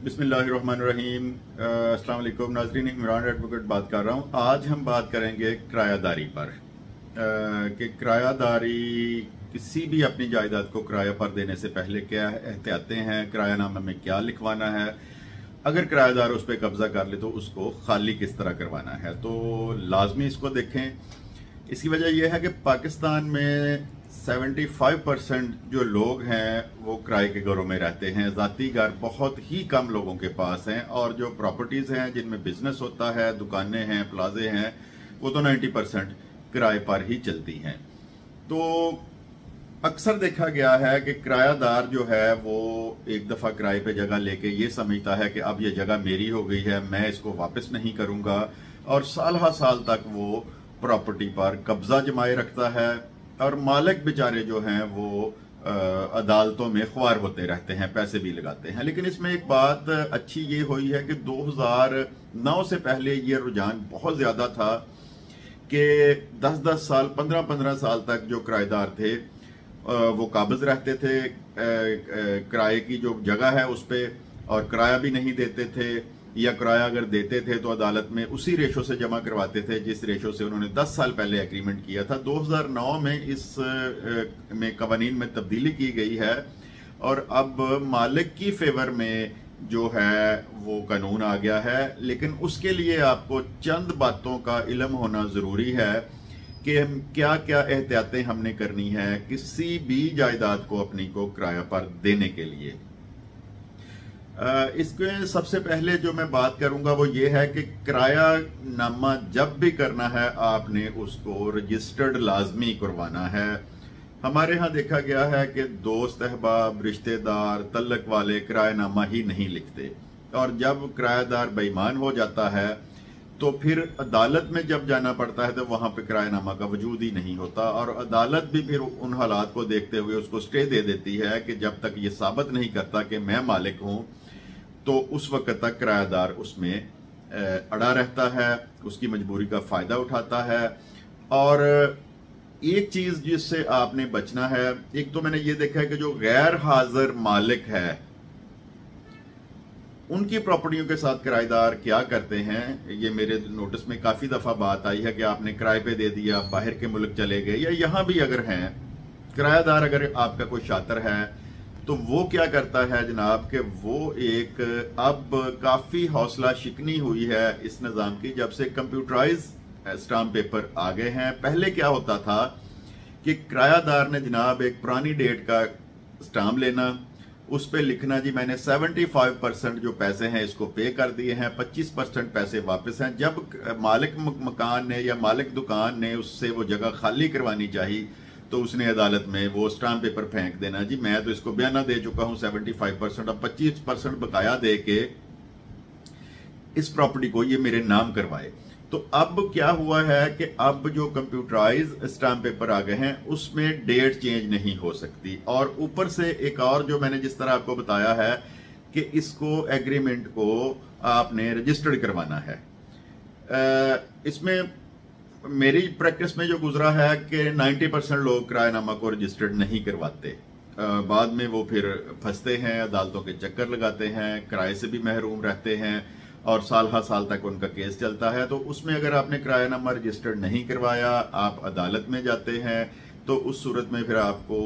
बिस्मिल्लाहिर्रहमानिर्रहीम। अस्सलाम वालेकुम नाज़रीन, इमरान एडवोकेट बात कर रहा हूँ। आज हम बात करेंगे किरायादारी पर कि किरायादारी किसी भी अपनी जायदाद को किराया पर देने से पहले क्या एहतियातें हैं, किरायानामे में क्या लिखवाना है, अगर किरायादार उस पर कब्जा कर ले तो उसको खाली किस तरह करवाना है। तो लाजमी इसको देखें। इसकी वजह यह है कि पाकिस्तान में 75% जो लोग हैं वो किराए के घरों में रहते हैं। ज़ाती घर बहुत ही कम लोगों के पास हैं, और जो प्रॉपर्टीज़ हैं जिनमें बिजनेस होता है, दुकानें हैं, प्लाजे हैं, वो तो 90% किराए पर ही चलती हैं। तो अक्सर देखा गया है कि किरायादार जो है वो एक दफ़ा किराए पे जगह लेके ये समझता है कि अब ये जगह मेरी हो गई है, मैं इसको वापस नहीं करूँगा, और साल हा साल तक वो प्रॉपर्टी पर कब्जा जमाए रखता है। और मालिक बेचारे जो हैं वो अदालतों में ख्वार होते रहते हैं, पैसे भी लगाते हैं। लेकिन इसमें एक बात अच्छी ये हुई है कि 2009 से पहले ये रुझान बहुत ज़्यादा था कि 10-10 साल, 15-15 साल तक जो किराएदार थे वो काबिज रहते थे किराए की जो जगह है उस पर, और किराया भी नहीं देते थे, या किराया अगर देते थे तो अदालत में उसी रेशो से जमा करवाते थे जिस रेशो से उन्होंने 10 साल पहले एग्रीमेंट किया था। 2009 में इस में कवानीन में तब्दीली की गई है, और अब मालिक की फेवर में जो है वो कानून आ गया है। लेकिन उसके लिए आपको चंद बातों का इल्म होना ज़रूरी है कि क्या क्या एहतियातें हमने करनी है किसी भी जायदाद को अपनी को किराया पर देने के लिए। इसके सबसे पहले जो मैं बात करूंगा वो ये है कि किरायानामा जब भी करना है आपने उसको रजिस्टर्ड लाजमी करवाना है। हमारे यहाँ देखा गया है कि दोस्त अहबाब, रिश्तेदार, तल्लक वाले किरायानामा ही नहीं लिखते, और जब किरायादार बेईमान हो जाता है तो फिर अदालत में जब जाना पड़ता है तो वहां पे किरायानामा का वजूद ही नहीं होता, और अदालत भी फिर उन हालात को देखते हुए उसको स्टे दे देती है कि जब तक ये साबित नहीं करता कि मैं मालिक हूं, तो उस वक्त तक किरायादार उसमें अड़ा रहता है, उसकी मजबूरी का फायदा उठाता है। और एक चीज जिससे आपने बचना है, एक तो मैंने ये देखा है कि जो गैर हाजिर मालिक है उनकी प्रॉपर्टियों के साथ किराएदार क्या करते हैं। ये मेरे नोटिस में काफी दफा बात आई है कि आपने किराए पे दे दिया, बाहर के मुल्क चले गए, या यहां भी अगर हैं किरायादार, अगर आपका कोई शातिर है तो वो क्या करता है जनाब कि वो एक अब काफी हौसला शिकनी हुई है इस निजाम की जब से कंप्यूटराइज स्टाम्प पेपर आ गए हैं। पहले क्या होता था कि किरायादार ने जनाब एक पुरानी डेट का स्टाम्प लेना, उस पे लिखना जी मैंने 75% जो पैसे हैं इसको पे कर दिए हैं, 25% पैसे वापस हैं। जब मालिक मकान ने या मालिक दुकान ने उससे वो जगह खाली करवानी चाहिए तो उसने अदालत में वो स्टाम्प पेपर फेंक देना, जी मैं तो इसको बयाना दे चुका हूं 75%, अब 25% बकाया दे के इस प्रॉपर्टी को ये मेरे नाम करवाए। तो अब क्या हुआ है कि अब जो कंप्यूटराइज स्टाम्प पेपर आ गए हैं उसमें डेट चेंज नहीं हो सकती, और ऊपर से एक और जो मैंने जिस तरह आपको बताया है कि इसको एग्रीमेंट को आपने रजिस्टर्ड करवाना है। इसमें मेरी प्रैक्टिस में जो गुजरा है कि 90% लोग किरायानामा को रजिस्टर्ड नहीं करवाते, बाद में वो फिर फंसते हैं, अदालतों के चक्कर लगाते हैं, किराए से भी महरूम रहते हैं, और साल हर साल तक उनका केस चलता है। तो उसमें अगर आपने किरायानामा रजिस्टर्ड नहीं करवाया, आप अदालत में जाते हैं, तो उस सूरत में फिर आपको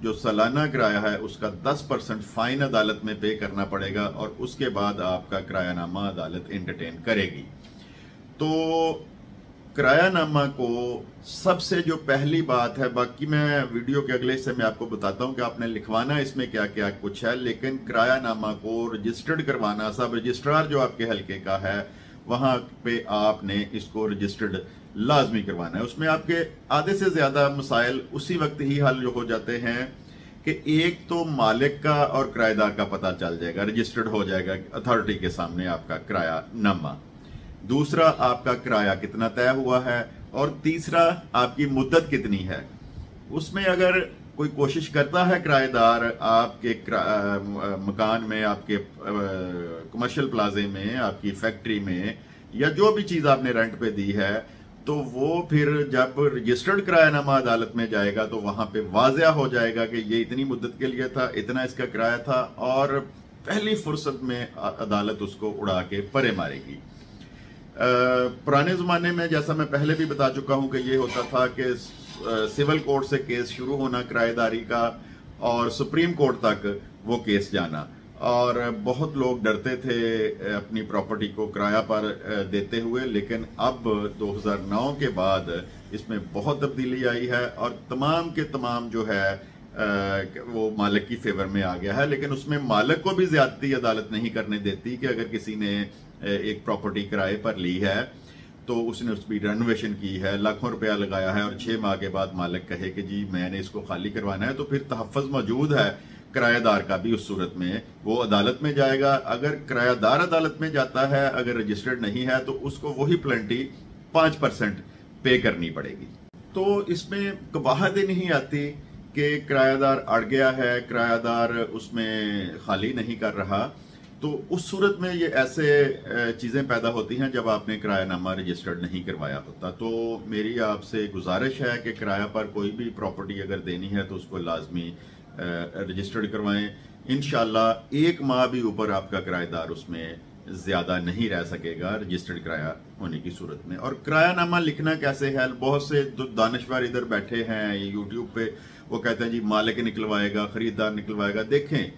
जो सालाना किराया है उसका 10% फाइन अदालत में पे करना पड़ेगा, और उसके बाद आपका किरायानामा अदालत एंटरटेन करेगी। तो किरायानामा को सबसे जो पहली बात है, बाकी मैं वीडियो के अगले हिस्से में आपको बताता हूं कि आपने लिखवाना इसमें क्या क्या कुछ है, लेकिन किरायानामा को रजिस्टर्ड करवाना, सब रजिस्ट्रार जो आपके हल्के का है वहां पे आपने इसको रजिस्टर्ड लाजमी करवाना है। उसमें आपके आधे से ज्यादा मसाइल उसी वक्त ही हल हो जाते हैं कि एक तो मालिक का और किराएदार का पता चल जाएगा, रजिस्टर्ड हो जाएगा अथॉरिटी के सामने आपका किरायानामा, दूसरा आपका किराया कितना तय हुआ है, और तीसरा आपकी मुद्दत कितनी है। उसमें अगर कोई कोशिश करता है किराएदार आपके मकान में, आपके कमर्शियल प्लाजे में, आपकी फैक्ट्री में, या जो भी चीज आपने रेंट पे दी है, तो वो फिर जब रजिस्टर्ड किरायानामा अदालत में जाएगा तो वहां पे वाज़िया हो जाएगा कि ये इतनी मुद्दत के लिए था, इतना इसका किराया था, और पहली फुर्सत में अदालत उसको उड़ा के परे मारेगी। पुराने ज़माने में, जैसा मैं पहले भी बता चुका हूं, कि ये होता था कि सिविल कोर्ट से केस शुरू होना किराएदारी का और सुप्रीम कोर्ट तक वो केस जाना, और बहुत लोग डरते थे अपनी प्रॉपर्टी को किराया पर देते हुए। लेकिन अब 2009 के बाद इसमें बहुत तब्दीली आई है और तमाम के तमाम जो है वो मालिक की फेवर में आ गया है। लेकिन उसमें मालिक को भी ज्यादती अदालत नहीं करने देती कि अगर किसी ने एक प्रॉपर्टी किराए पर ली है तो उसने उसकी रेनोवेशन की है, लाखों रुपया लगाया है, और 6 माह के बाद मालिक कहे कि जी मैंने इसको खाली करवाना है, तो फिर तहफ़्फ़ुज़ मौजूद है किराएदार का भी। उस सूरत में वो अदालत में जाएगा। अगर किराएदार अदालत में जाता है, अगर रजिस्टर्ड नहीं है, तो उसको वही प्लेंटी 5% पे करनी पड़ेगी। तो इसमें कबाहत ही नहीं आती कि किराएदार अड़ गया है, किराएदार उसमें खाली नहीं कर रहा। तो उस सूरत में ये ऐसे चीज़ें पैदा होती हैं जब आपने किरायानामा रजिस्टर्ड नहीं करवाया होता। तो मेरी आपसे गुजारिश है कि किराया पर कोई भी प्रॉपर्टी अगर देनी है तो उसको लाजमी रजिस्टर्ड करवाएं। इंशाल्लाह 1 माह भी ऊपर आपका किराएदार उसमें ज़्यादा नहीं रह सकेगा रजिस्टर्ड किराया होने की सूरत में। और किरायानामा लिखना कैसे है, बहुत से दानिशवर इधर बैठे हैं यूट्यूब पे, वो कहते हैं जी मालिक निकलवाएगा, खरीदार निकलवाएगा। देखें,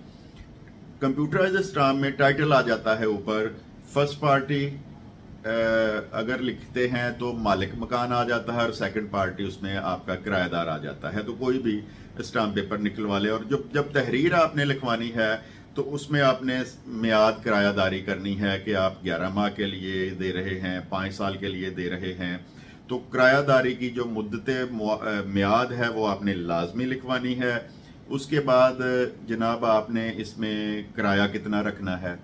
कंप्यूटराइज्ड स्टाम्प में टाइटल आ जाता है ऊपर, फर्स्ट पार्टी अगर लिखते हैं तो मालिक मकान आ जाता है, और सेकंड पार्टी उसमें आपका किराएदार आ जाता है। तो कोई भी स्टाम्प पेपर निकलवा ले, और जब तहरीर आपने लिखवानी है तो उसमें आपने मियाद किरायादारी करनी है कि आप 11 माह के लिए दे रहे हैं, 5 साल के लिए दे रहे हैं। तो किरायादारी की जो मुद्दते मियाद है वो आपने लाजमी लिखवानी है। उसके बाद जनाब आपने इसमें किराया कितना रखना है,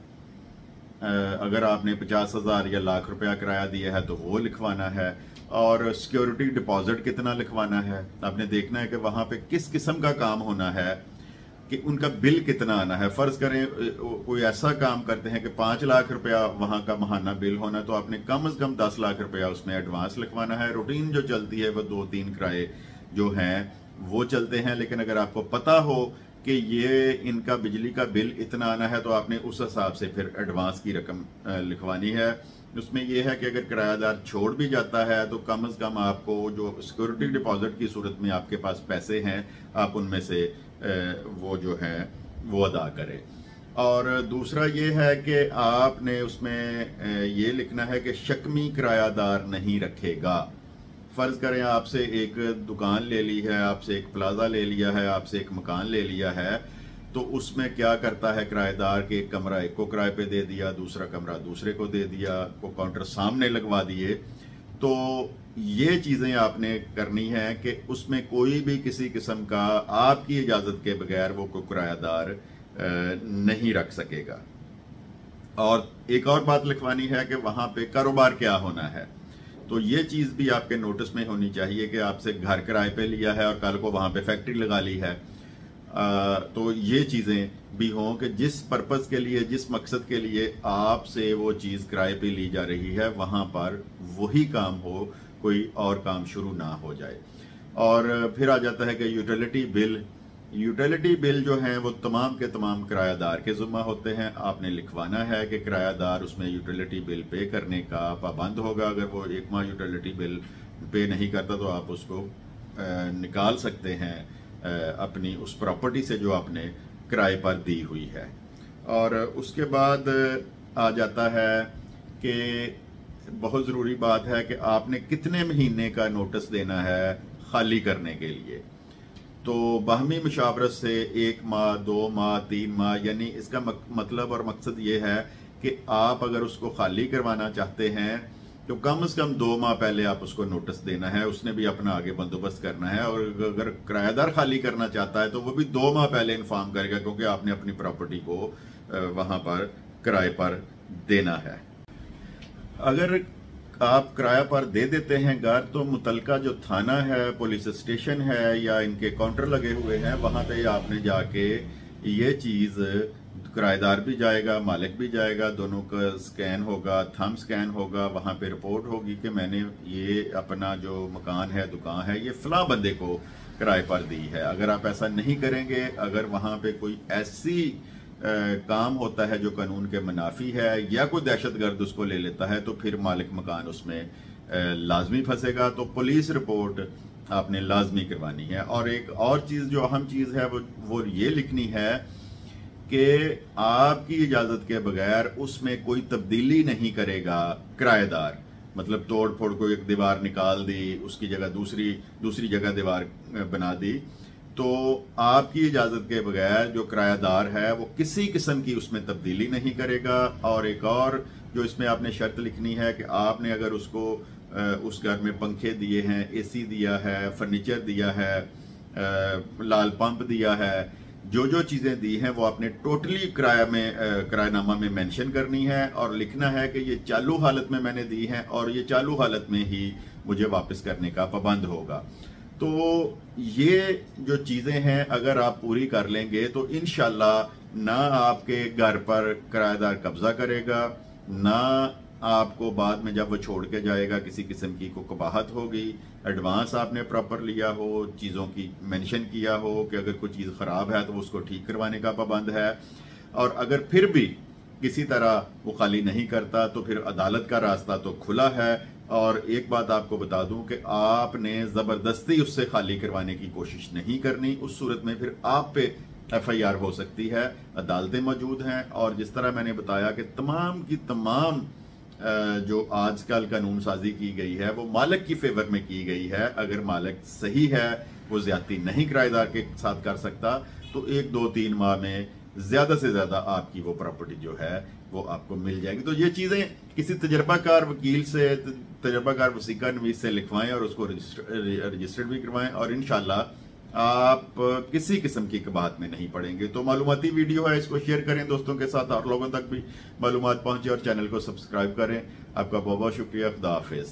अगर आपने 50,000 या लाख रुपया किराया दिया है तो वो लिखवाना है, और सिक्योरिटी डिपॉजिट कितना लिखवाना है। आपने देखना है कि वहाँ पे किस किस्म का काम होना है, कि उनका बिल कितना आना है। फर्ज करें कोई ऐसा काम करते हैं कि 5 लाख रुपया वहाँ का महाना बिल होना, तो आपने कम से कम 10 लाख रुपया उसमें एडवांस लिखवाना है। रूटीन जो चलती है वो 2-3 किराए जो हैं वो चलते हैं। लेकिन अगर आपको पता हो कि ये इनका बिजली का बिल इतना आना है, तो आपने उस हिसाब से फिर एडवांस की रकम लिखवानी है। उसमें यह है कि अगर किराएदार छोड़ भी जाता है तो कम से कम आपको जो सिक्योरिटी डिपॉजिट की सूरत में आपके पास पैसे हैं, आप उनमें से वो जो है वो अदा करें। और दूसरा ये है कि आपने उसमें ये लिखना है कि शक्मी किरायादार नहीं रखेगा। फर्ज करें आपसे एक दुकान ले ली है, आपसे एक प्लाजा ले लिया है, आपसे एक मकान ले लिया है, तो उसमें क्या करता है किराएदार के एक कमरा एक को किराए पे दे दिया, दूसरा कमरा दूसरे को दे दिया, को काउंटर सामने लगवा दिए। तो ये चीज़ें आपने करनी है कि उसमें कोई भी किसी किस्म का आपकी इजाज़त के बगैर वो को किरायादार नहीं रख सकेगा। और एक और बात लिखवानी है कि वहाँ पे कारोबार क्या होना है। तो ये चीज़ भी आपके नोटिस में होनी चाहिए कि आपसे घर किराए पे लिया है और कल को वहाँ पे फैक्ट्री लगा ली है। तो ये चीज़ें भी हों कि जिस पर्पज़ के लिए, जिस मकसद के लिए आपसे वो चीज़ किराए पे ली जा रही है, वहाँ पर वही काम हो, कोई और काम शुरू ना हो जाए। और फिर आ जाता है कि यूटिलिटी बिल जो हैं वो तमाम के तमाम किराएदार के ज़िम्मा होते हैं। आपने लिखवाना है कि किराएदार उसमें यूटिलिटी बिल पे करने का पाबंद होगा। अगर वो 1 माह यूटिलिटी बिल पे नहीं करता तो आप उसको निकाल सकते हैं अपनी उस प्रॉपर्टी से जो आपने किराए पर दी हुई है। और उसके बाद आ जाता है कि बहुत ज़रूरी बात है कि आपने कितने महीने का नोटिस देना है खाली करने के लिए। तो बाहमी मुशावरत से 1 माह, 2 माह, 3 माह, यानी इसका मतलब और मकसद ये है कि आप अगर उसको खाली करवाना चाहते हैं तो कम से कम 2 माह पहले आप उसको नोटिस देना है, उसने भी अपना आगे बंदोबस्त करना है। और अगर किराएदार खाली करना चाहता है तो वो भी 2 माह पहले इन्फॉर्म करेगा, क्योंकि आपने अपनी प्रॉपर्टी को वहां पर किराए पर देना है। अगर आप किराया पर दे देते हैं घर, तो मुतलका जो थाना है, पुलिस स्टेशन है, या इनके काउंटर लगे हुए हैं, वहां पे आपने जाके ये चीज़, किराएदार भी जाएगा, मालिक भी जाएगा, दोनों का स्कैन होगा, थंब स्कैन होगा, वहां पे रिपोर्ट होगी कि मैंने ये अपना जो मकान है, दुकान है, ये फला बंदे को किराए पर दी है। अगर आप ऐसा नहीं करेंगे, अगर वहां पे कोई ऐसी काम होता है जो कानून के मुनाफी है या कोई दहशतगर्द उसको ले लेता है तो फिर मालिक मकान उसमें लाजमी फंसेगा। तो पुलिस रिपोर्ट आपने लाजमी करवानी है। और एक और चीज़ जो अहम चीज़ है वो ये लिखनी है कि आपकी इजाज़त के बगैर उसमें कोई तब्दीली नहीं करेगा किराएदार। मतलब तोड़ फोड़ को एक दीवार निकाल दी, उसकी जगह दूसरी जगह दीवार बना दी, तो आपकी इजाज़त के बगैर जो किराएदार है वो किसी किस्म की उसमें तब्दीली नहीं करेगा। और एक और जो इसमें आपने शर्त लिखनी है कि आपने अगर उसको उस घर में पंखे दिए हैं, एसी दिया है, फर्नीचर दिया है, लाल पंप दिया है, जो चीज़ें दी हैं वो आपने टोटली किरायानामा में मेंशन करनी है और लिखना है कि ये चालू हालत में मैंने दी हैं और ये चालू हालत में ही मुझे वापस करने का पाबंद होगा। तो ये जो चीज़ें हैं अगर आप पूरी कर लेंगे तो इंशाल्लाह ना आपके घर पर किराएदार कब्जा करेगा, ना आपको बाद में जब वो छोड़ के जाएगा किसी किस्म की को कबाहत होगी। एडवांस आपने प्रॉपर लिया हो, चीज़ों की मेंशन किया हो कि अगर कोई चीज़ ख़राब है तो उसको ठीक करवाने का पाबंद है। और अगर फिर भी किसी तरह वो खाली नहीं करता तो फिर अदालत का रास्ता तो खुला है। और एक बात आपको बता दूं कि आपने ज़बरदस्ती उससे खाली करवाने की कोशिश नहीं करनी, उस सूरत में फिर आप पे FIR हो सकती है। अदालतें मौजूद हैं और जिस तरह मैंने बताया कि तमाम की तमाम जो आजकल कानून साजी की गई है वो मालिक की फेवर में की गई है। अगर मालिक सही है, वो ज्यादती नहीं किराएदार के साथ कर सकता, तो 1-2-3 माह में ज्यादा से ज्यादा आपकी वो प्रॉपर्टी जो है वो आपको मिल जाएगी। तो ये चीजें किसी तजर्बाकार वकील से, तजर्बाकार वसीका नवीस से लिखवाएं और उसको रजिस्टर्ड भी करवाएं और इंशाल्लाह आप किसी किस्म की कबाहत में नहीं पड़ेंगे। तो मालूमाती वीडियो है, इसको शेयर करें दोस्तों के साथ और लोगों तक भी मालूमात पहुंचे और चैनल को सब्सक्राइब करें। आपका बहुत बहुत शुक्रिया। खुदा हाफिज।